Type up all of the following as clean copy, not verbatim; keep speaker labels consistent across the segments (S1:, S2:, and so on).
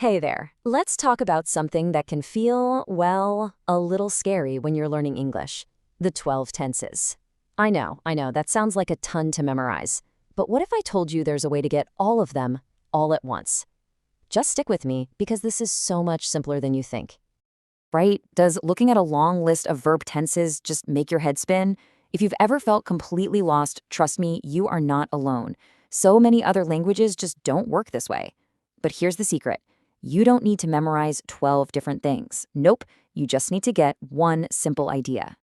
S1: Hey there. Let's talk about something that can feel, well, a little scary when you're learning English. The 12 tenses. I know, that sounds like a ton to memorize. But what if I told you there's a way to get all of them all at once? Just stick with me because this is so much simpler than you think. Right? Does looking at a long list of verb tenses just make your head spin? If you've ever felt completely lost, trust me, you are not alone. So many other languages just don't work this way. But here's the secret. You don't need to memorize 12 different things. Nope, you just need to get one simple idea.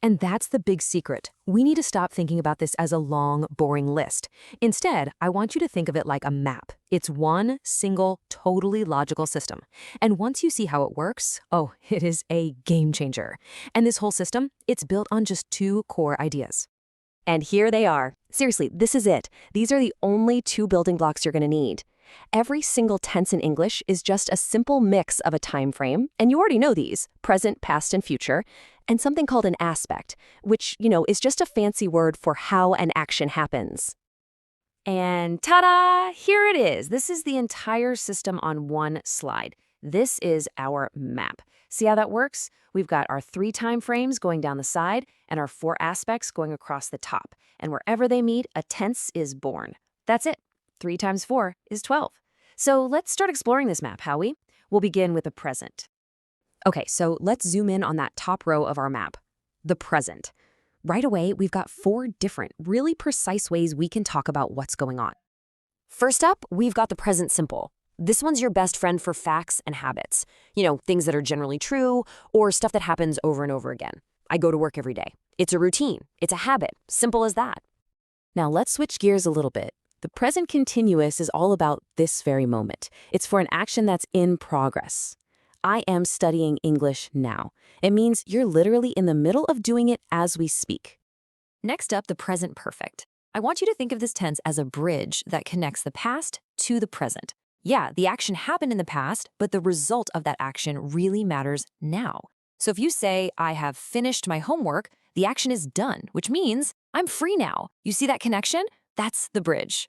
S2: And that's the big secret. We need to stop thinking about this as a long, boring list. Instead, I want you to think of it like a map. It's one single, totally logical system. And once you see how it works, oh, it is a game changer. And this whole system, it's built on just two core ideas.
S1: And here they are. Seriously, this is it. These are the only two building blocks you're going to need. Every single tense in English is just a simple mix of a time frame, and you already know these, present, past, and future, and something called an aspect, which, is just a fancy word for how an action happens. And ta-da! Here it is. This is the entire system on one slide. This is our map. See how that works? We've got our 3 time frames going down the side and our 4 aspects going across the top. And wherever they meet, a tense is born. That's it. 3 times 4 is 12. So let's start exploring this map, Howie. We'll begin with the present. Okay, so let's zoom in on that top row of our map, the present. Right away, we've got 4 different, really precise ways we can talk about what's going on. First up, we've got the present simple. This one's your best friend for facts and habits. Things that are generally true or stuff that happens over and over again. I go to work every day. It's a routine. It's a habit. Simple as that. Now let's switch gears a little bit. The present continuous is all about this very moment. It's for an action that's in progress. I am studying English now. It means you're literally in the middle of doing it as we speak. Next up, the present perfect. I want you to think of this tense as a bridge that connects the past to the present. Yeah, the action happened in the past, but the result of that action really matters now. So if you say, I have finished my homework, the action is done, which means I'm free now. You see that connection? That's the bridge.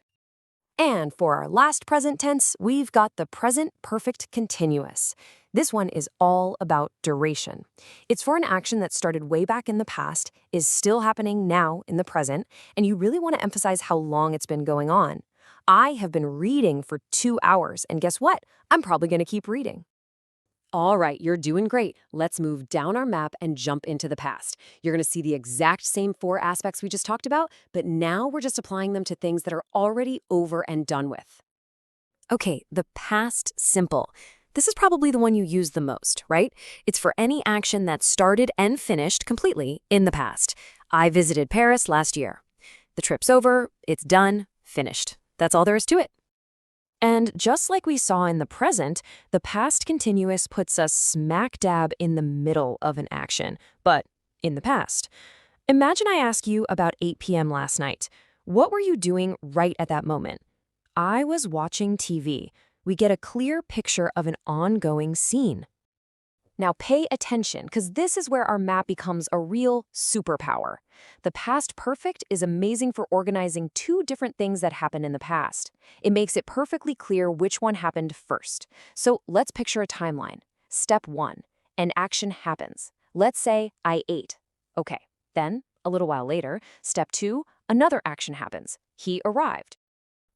S1: And for our last present tense, we've got the present perfect continuous. This one is all about duration. It's for an action that started way back in the past, is still happening now in the present, and you really want to emphasize how long it's been going on. I have been reading for 2 hours, and guess what? I'm probably going to keep reading. All right, you're doing great. Let's move down our map and jump into the past. You're going to see the exact same 4 aspects we just talked about, but now we're just applying them to things that are already over and done with. Okay, the past simple. This is probably the one you use the most, right? It's for any action that started and finished completely in the past. I visited Paris last year. The trip's over, it's done, finished. That's all there is to it. And just like we saw in the present, the past continuous puts us smack dab in the middle of an action, but in the past. Imagine I ask you about 8 p.m. last night. What were you doing right at that moment? I was watching TV. We get a clear picture of an ongoing scene. Now pay attention, because this is where our map becomes a real superpower. The past perfect is amazing for organizing 2 different things that happened in the past. It makes it perfectly clear which one happened first. So let's picture a timeline. Step 1, an action happens. Let's say I ate. Okay, then, a little while later, step 2, another action happens. He arrived.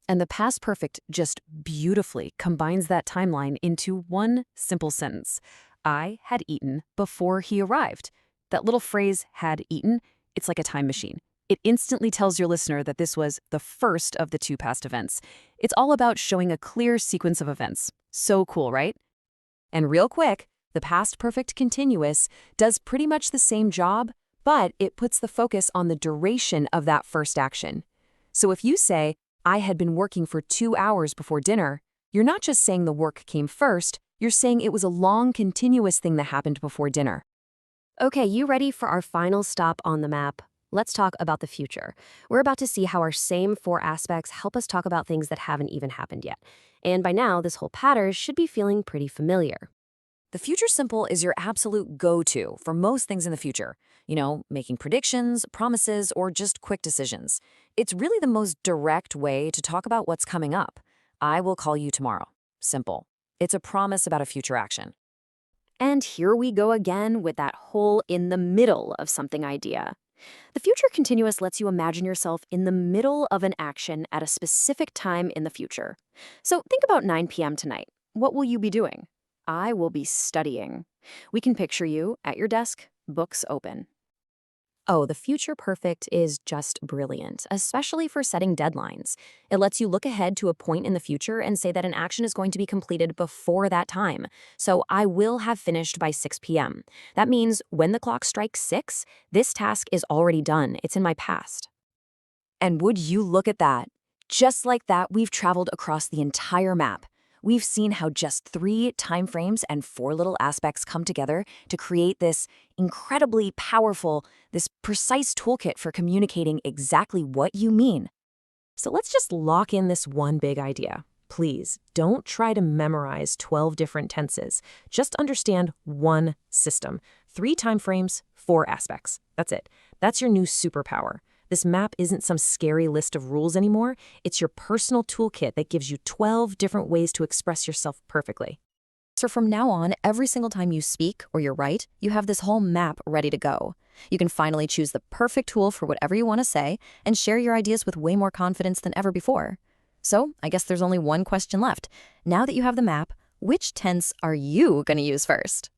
S1: And the past perfect just beautifully combines that timeline into one simple sentence. I had eaten before he arrived. That little phrase, had eaten, it's like a time machine. It instantly tells your listener that this was the first of the 2 past events. It's all about showing a clear sequence of events. So cool, right? And real quick, the past perfect continuous does pretty much the same job, but it puts the focus on the duration of that first action. So if you say, I had been working for 2 hours before dinner, you're not just saying the work came first, you're saying it was a long, continuous thing that happened before dinner. Okay, you ready for our final stop on the map? Let's talk about the future. We're about to see how our same 4 aspects help us talk about things that haven't even happened yet. And by now, this whole pattern should be feeling pretty familiar. The future simple is your absolute go-to for most things in the future. Making predictions, promises, or just quick decisions. It's really the most direct way to talk about what's coming up. I will call you tomorrow. Simple.
S2: It's a promise about a future action.
S1: And here we go again with that whole in the middle of something idea. The future continuous lets you imagine yourself in the middle of an action at a specific time in the future. So think about 9 p.m. tonight. What will you be doing? I will be studying. We can picture you at your desk, books open.
S2: Oh, the future perfect is just brilliant, especially for setting deadlines. It lets you look ahead to a point in the future and say that an action is going to be completed before that time. So I will have finished by 6 p.m. That means when the clock strikes 6, this task is already done. It's in my past.
S1: And would you look at that? Just like that, we've traveled across the entire map. We've seen how just 3 time frames and 4 little aspects come together to create this incredibly powerful, this precise toolkit for communicating exactly what you mean.
S2: So let's just lock in this one big idea. Please, don't try to memorize 12 different tenses. Just understand one system. 3 time frames, 4 aspects. That's it. That's your new superpower. This map isn't some scary list of rules anymore. It's your personal toolkit that gives you 12 different ways to express yourself perfectly.
S1: So from now on, every single time you speak or you write, you have this whole map ready to go. You can finally choose the perfect tool for whatever you want to say and share your ideas with way more confidence than ever before. So I guess there's only one question left. Now that you have the map, which tense are you going to use first?